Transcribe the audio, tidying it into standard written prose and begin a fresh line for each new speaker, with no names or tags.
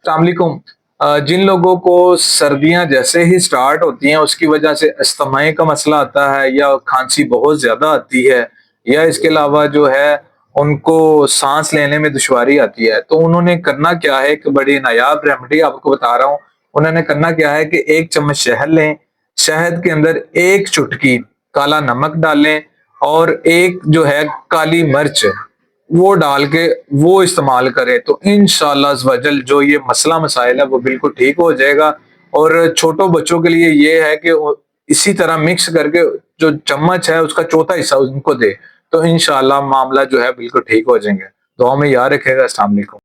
अस्सलामुअलैकुम। जिन लोगों को सर्दियां जैसे ही स्टार्ट होती हैं उसकी वजह से अस्थमाई का मसला आता है या खांसी बहुत ज्यादा आती है या इसके अलावा जो है उनको सांस लेने में दुश्वारी आती है, तो उन्होंने करना क्या है, एक बड़ी नायाब रेमेडी आपको बता रहा हूँ। उन्होंने करना क्या है कि 1 चम्मच शहद लें, शहद के अंदर 1 चुटकी काला नमक डालें और एक जो है काली मिर्च वो डाल के वो इस्तेमाल करें, तो इंशाअल्लाह अज़्ज़ वजल जो ये मसला मसाइल है वो बिल्कुल ठीक हो जाएगा। और छोटों बच्चों के लिए ये है कि इसी तरह मिक्स करके जो चम्मच है उसका चौथा हिस्सा उनको दे, तो इंशाअल्लाह मामला जो है बिल्कुल ठीक हो जाएंगे। दुआ में याद रखेगा। अस्सलाम वालेकुम।